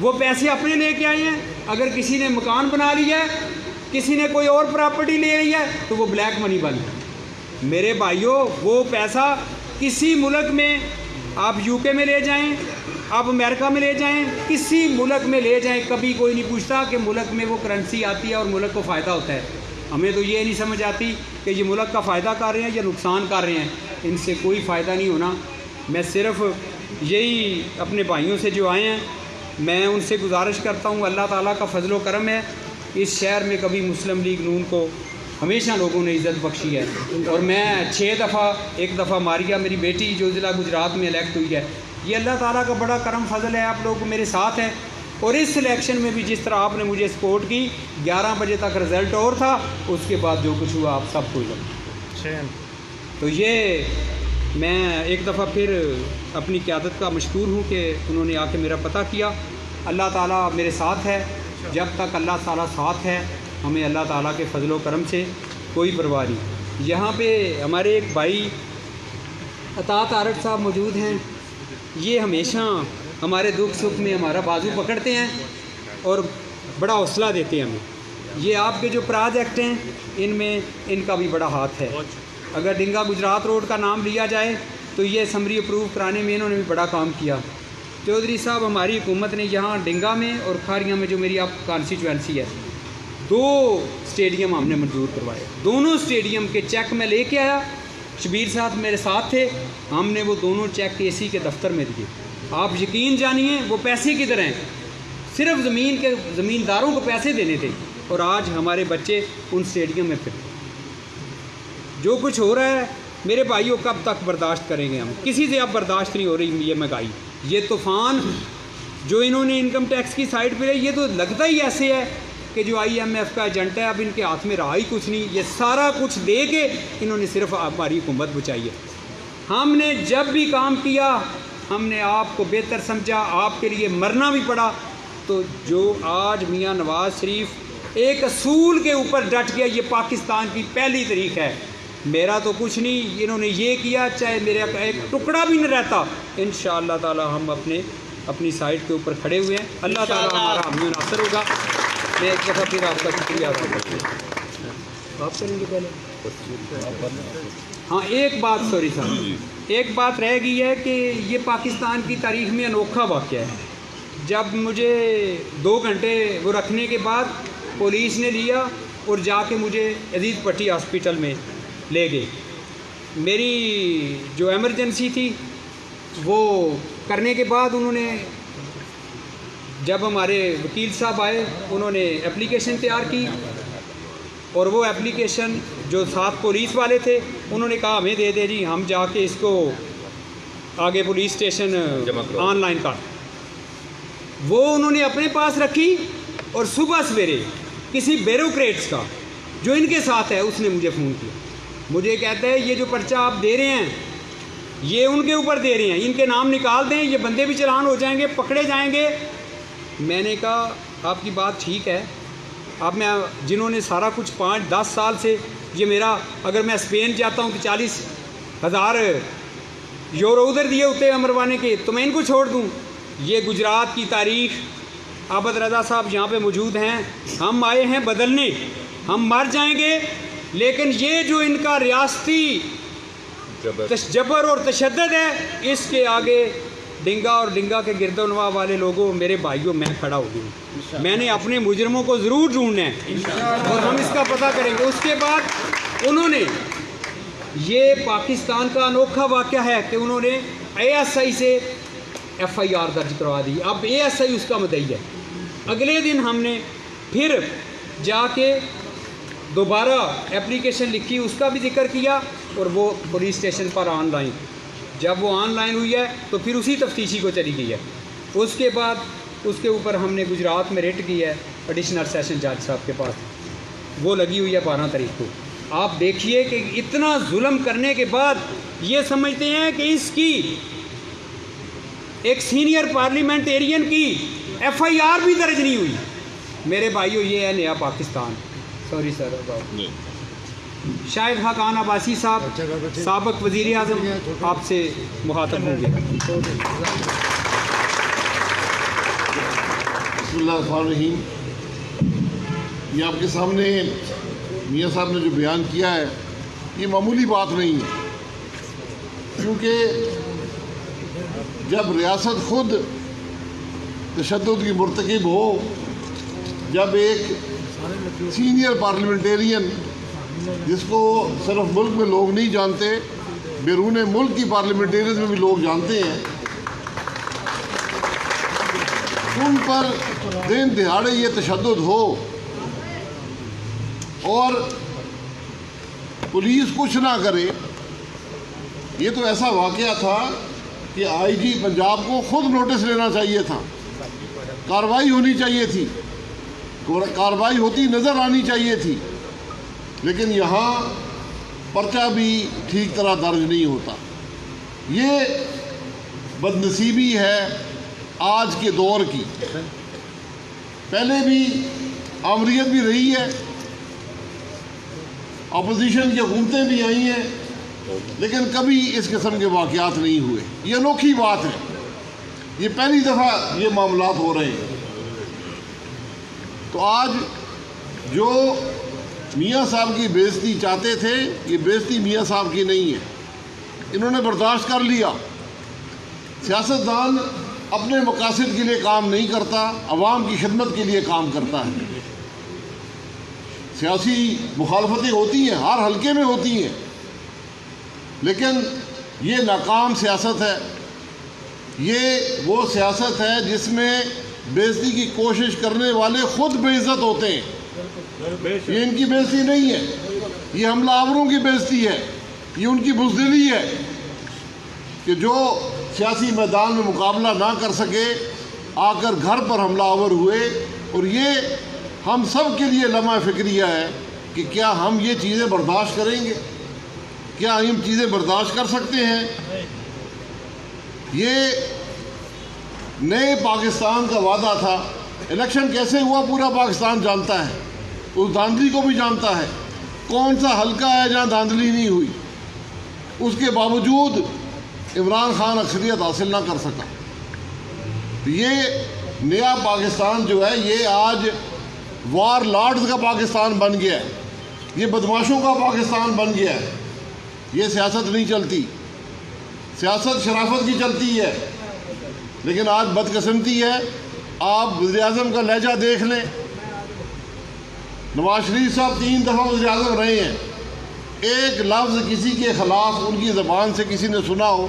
وہ پیسے اپنے لے کے آئے ہیں. اگر کسی نے مکان بنا لیا ہے, کسی نے کوئی اور پراپرٹی لے لی ہے, تو وہ بلیک منی بن گئی. میرے بھائیوں, وہ پیسہ کسی ملک میں, آپ یو کے میں لے جائیں, آپ امریکہ میں لے جائیں, کسی ملک میں لے جائیں, کبھی کوئی نہیں پوچھتا کہ ملک میں وہ کرنسی آتی ہے اور ملک کو فائدہ ہوتا ہے. ہمیں تو یہ نہیں سمجھ آتی کہ یہ ملک کا فائدہ کر رہے ہیں یا نقصان کر رہے ہیں. ان سے کوئی فائدہ نہیں ہونا. میں صرف یہی اپنے بھائیوں سے جو آئے ہیں, میں ان سے گزارش کرتا ہوں, اللہ تعالیٰ کا فضل و کرم ہے, اس شہر میں کبھی مسلم لیگ نون کو ہمیشہ لوگوں نے عزت بخشی ہے. اور میں 6 دفعہ, ایک دفعہ ماریہ میری بیٹی جو ضلع گجرات میں الیکٹ ہوئی ہے, یہ اللہ تعالیٰ کا بڑا کرم فضل ہے, آپ لوگ میرے ساتھ ہیں. اور اس الیکشن میں بھی جس طرح آپ نے مجھے سپورٹ کی, 11 بجے تک رزلٹ اور تھا, اس کے بعد جو کچھ ہوا آپ سب کو لگا. تو یہ میں ایک دفعہ پھر اپنی قیادت کا مشکور ہوں کہ انہوں نے آ کے میرا پتہ کیا. اللہ تعالیٰ میرے ساتھ ہے, جب تک اللہ تعالیٰ ساتھ ہے ہمیں اللہ تعالیٰ کے فضل و کرم سے کوئی پرواہ نہیں. یہاں پہ ہمارے ایک بھائی عطا طارق صاحب موجود ہیں, یہ ہمیشہ ہمارے دکھ سکھ میں ہمارا بازو پکڑتے ہیں اور بڑا حوصلہ دیتے ہیں ہمیں. یہ آپ کے جو پروجیکٹ ہیں ان میں ان کا بھی بڑا ہاتھ ہے. اگر ڈنگا گجرات روڈ کا نام لیا جائے تو یہ اسمبلی اپروو کرانے میں انہوں نے بھی بڑا کام کیا. چودھری صاحب, ہماری حکومت نے یہاں ڈنگا میں اور کھاریاں میں جو میری آپ کانسٹیچوئنسی ہے, 2 اسٹیڈیم ہم نے منظور کروائے. دونوں اسٹیڈیم کے چیک میں لے کے آیا, شبیر صاحب میرے ساتھ تھے, ہم نے وہ دونوں چیک اے سی کے دفتر میں دیے. آپ یقین جانیے وہ پیسے کدھر ہیں, صرف زمینداروں کو پیسے دینے تھے, اور آج ہمارے بچے ان اسٹیڈیم میں پھر. جو کچھ ہو رہا ہے میرے بھائیوں, کب تک برداشت کریں گے ہم؟ کسی سے اب برداشت نہیں ہو رہی یہ مہنگائی, یہ طوفان جو انہوں نے انکم ٹیکس کی سائڈ پہ, یہ تو لگتا ہی ایسے ہے کہ جو IMF کا ایجنٹ ہے, اب ان کے ہاتھ میں رہا ہی کچھ نہیں. یہ سارا کچھ دے کے انہوں نے صرف ہماری حکومت بچائی ہے. ہم نے جب بھی کام کیا ہم نے آپ کو بہتر سمجھا, آپ کے لیے مرنا بھی پڑا. تو جو آج میاں نواز شریف ایک اصول کے اوپر ڈٹ گیا, یہ پاکستان کی پہلی تاریخ ہے. میرا تو کچھ نہیں, انہوں نے یہ کیا, چاہے میرا ایک ٹکڑا بھی نہ رہتا, انشاءاللہ تعالی ہم اپنی سائٹ کے اوپر کھڑے ہوئے ہیں. اللہ تعالی ہمارا حامی و ناصر ہوگا. میں ایک دفعہ پھر آپ کا شکریہ ادا کرتا ہوں. آپ کریں گے پہلے؟ ہاں ایک بات, سوری صاحب, ایک بات رہ گئی ہے کہ یہ پاکستان کی تاریخ میں انوکھا واقعہ ہے. جب مجھے 2 گھنٹے وہ رکھنے کے بعد پولیس نے لیا اور جا کے مجھے عزیز پٹی ہاسپٹل میں لے گئے. میری جو ایمرجنسی تھی وہ کرنے کے بعد انہوں نے, جب ہمارے وکیل صاحب آئے, انہوں نے اپلیکیشن تیار کی, اور وہ اپلیکیشن جو ساتھ پولیس والے تھے انہوں نے کہا ہمیں دے دے جی, ہم جا کے اس کو آگے پولیس اسٹیشن آن لائن کر. وہ انہوں نے اپنے پاس رکھی, اور صبح سویرے کسی بیوروکریٹس کا جو ان کے ساتھ ہے اس نے مجھے فون کیا. مجھے کہتا ہے یہ جو پرچہ آپ دے رہے ہیں یہ ان کے اوپر دے رہے ہیں, ان کے نام نکال دیں, یہ بندے بھی چلان ہو جائیں گے, پکڑے جائیں گے. میں نے کہا آپ کی بات ٹھیک ہے, اب میں جنہوں نے سارا کچھ 5-10 سال سے, یہ میرا اگر میں اسپین جاتا ہوں تو 40,000 یورو ادھر دیے ہوتے ہیں مروانے کے, تو میں ان کو چھوڑ دوں. یہ گجرات کی تاریخ, عابد رضا صاحب یہاں پہ موجود ہیں, ہم آئے ہیں بدلنے, ہم مر جائیں گے, لیکن یہ جو ان کا ریاستی جبر اور تشدد ہے اس کے آگے ڈنگا اور ڈنگا کے گرد و نواح والے لوگوں, میرے بھائیوں, میں کھڑا ہو گیا. میں نے اپنے مجرموں کو ضرور ڈھونڈنا ہے اور ہم اس کا پتہ کریں گے. اس کے بعد انہوں نے, یہ پاکستان کا انوکھا واقعہ ہے کہ انہوں نے ASI سے FIR درج کروا دی. اب ASI اس کا مدعی ہے. اگلے دن ہم نے پھر جا کے دوبارہ اپلیکیشن لکھی, اس کا بھی ذکر کیا, اور وہ police station per on line, جب وہ آن لائن ہوئی ہے تو پھر اسی تفتیشی کو چلی گئی ہے. اس کے بعد اس کے اوپر ہم نے گجرات میں ریٹ کی ہے ایڈیشنل سیشن جج صاحب کے پاس, وہ لگی ہوئی ہے 12 تاریخ کو. آپ دیکھیے کہ اتنا ظلم کرنے کے بعد یہ سمجھتے ہیں کہ اس کی ایک سینئر پارلیمنٹیرین کی FIR بھی درج نہیں ہوئی. میرے بھائیوں, یہ ہے نیا پاکستان. سوری سر, شاہد خاقان عباسی صاحب سابق وزیر اعظم آپ سے مخاطب ہوں گے. بسم اللہ الرحمن الرحیم. یہ آپ کے سامنے میاں صاحب نے جو بیان کیا ہے یہ معمولی بات نہیں ہے، کیونکہ جب ریاست خود تشدد کی مرتکب ہو، جب ایک سینئر پارلیمنٹیرین جس کو صرف ملک میں لوگ نہیں جانتے، بیرون ملک کی پارلیمنٹیرین میں بھی لوگ جانتے ہیں، ان پر دن دہاڑے یہ تشدد ہو اور پولیس کچھ نہ کرے. یہ تو ایسا واقعہ تھا کہ آئی جی پنجاب کو خود نوٹس لینا چاہیے تھا، کارروائی ہونی چاہیے تھی، کارروائی ہوتی نظر آنی چاہیے تھی، لیکن یہاں پرچہ بھی ٹھیک طرح درج نہیں ہوتا. یہ بدنصیبی ہے آج کے دور کی. پہلے بھی آمریت بھی رہی ہے، اپوزیشن کی حکومتیں بھی آئی ہیں، لیکن کبھی اس قسم کے واقعات نہیں ہوئے. یہ انوکھی بات ہے، یہ پہلی دفعہ یہ معاملات ہو رہے ہیں. تو آج جو میاں صاحب کی بے عزتی چاہتے تھے، یہ بے عزتی میاں صاحب کی نہیں ہے، انہوں نے برداشت کر لیا. سیاستدان اپنے مقاصد کے لیے کام نہیں کرتا، عوام کی خدمت کے لیے کام کرتا ہے. سیاسی مخالفتیں ہوتی ہیں، ہر حلقے میں ہوتی ہیں، لیکن یہ ناکام سیاست ہے. یہ وہ سیاست ہے جس میں بے عزتی کی کوشش کرنے والے خود بے عزت ہوتے ہیں. یہ ان کی بے عزتی نہیں ہے، یہ حملہ آوروں کی بے عزتی ہے، یہ ان کی بزدلی ہے کہ جو سیاسی میدان میں مقابلہ نہ کر سکے آ کر گھر پر حملہ آور ہوئے. اور یہ ہم سب کے لیے لمحہ فکریہ ہے کہ کیا ہم یہ چیزیں برداشت کریں گے؟ کیا ہم چیزیں برداشت کر سکتے ہیں؟ یہ نئے پاکستان کا وعدہ تھا. الیکشن کیسے ہوا پورا پاکستان جانتا ہے، اس دھاندلی کو بھی جانتا ہے. کون سا حلقہ ہے جہاں دھاندلی نہیں ہوئی؟ اس کے باوجود عمران خان اکثریت حاصل نہ کر سکا. یہ نیا پاکستان جو ہے یہ آج وار لارڈز کا پاکستان بن گیا ہے، یہ بدماشوں کا پاکستان بن گیا ہے. یہ سیاست نہیں چلتی، سیاست شرافت کی چلتی ہے. لیکن آج بدقسمتی ہے، آپ وزیر اعظم کا لہجہ دیکھ لیں. نواز شریف صاحب 3 دفعہ وزیر اعظم رہے ہیں، ایک لفظ کسی کے خلاف ان کی زبان سے کسی نے سنا ہو؟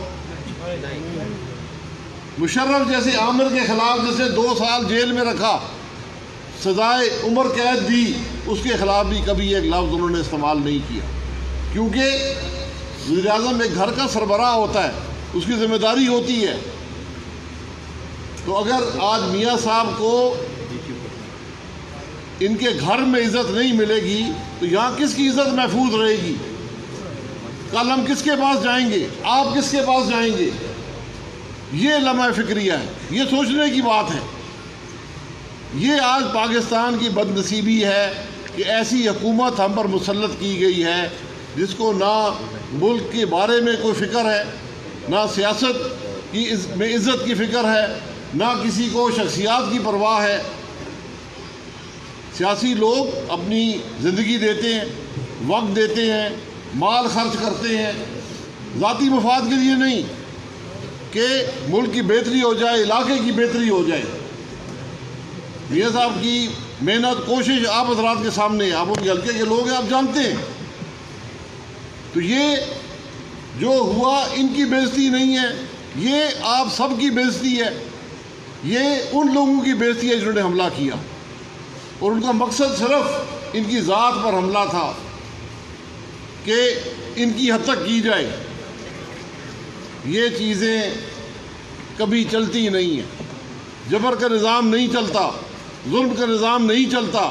مشرف جیسے عامر کے خلاف جیسے 2 سال جیل میں رکھا، سزائے عمر قید دی، اس کے خلاف بھی کبھی ایک لفظ انہوں نے استعمال نہیں کیا. کیونکہ وزیر اعظم ایک گھر کا سربراہ ہوتا ہے، اس کی ذمہ داری ہوتی ہے. تو اگر آج میاں صاحب کو ان کے گھر میں عزت نہیں ملے گی تو یہاں کس کی عزت محفوظ رہے گی؟ کل ہم کس کے پاس جائیں گے؟ آپ کس کے پاس جائیں گے؟ یہ لمحہ فکریہ ہے، یہ سوچنے کی بات ہے. یہ آج پاکستان کی بدنصیبی ہے کہ ایسی حکومت ہم پر مسلط کی گئی ہے جس کو نہ ملک کے بارے میں کوئی فکر ہے، نہ سیاست کی میں عزت کی فکر ہے، نہ کسی کو شخصیات کی پرواہ ہے. سیاسی لوگ اپنی زندگی دیتے ہیں، وقت دیتے ہیں، مال خرچ کرتے ہیں، ذاتی مفاد کے لیے نہیں کہ ملک کی بہتری ہو جائے، علاقے کی بہتری ہو جائے. میاں صاحب کی محنت کوشش آپ حضرات کے سامنے ہے، آپ ان کے حلقے کے لوگ ہیں، آپ جانتے ہیں. تو یہ جو ہوا ان کی بے عزتی نہیں ہے، یہ آپ سب کی بے عزتی ہے. یہ ان لوگوں کی بے عزتی ہے جنہوں نے حملہ کیا، اور ان کا مقصد صرف ان کی ذات پر حملہ تھا کہ ان کی حد تک کی جائے. یہ چیزیں کبھی چلتی نہیں ہیں. جبر کا نظام نہیں چلتا، ظلم کا نظام نہیں چلتا.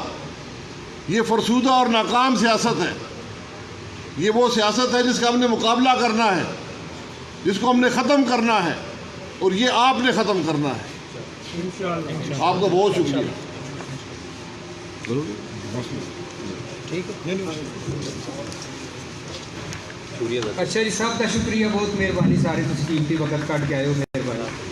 یہ فرسودہ اور ناکام سیاست ہے. یہ وہ سیاست ہے جس کا ہم نے مقابلہ کرنا ہے، جس کو ہم نے ختم کرنا ہے، اور یہ آپ نے ختم کرنا ہے. آپ کا بہت شکریہ. اچھا جی، صاحب کا شکریہ، بہت مہربانی. سارے قیمتی وقت کاٹ کے آئے ہو، مہربانی.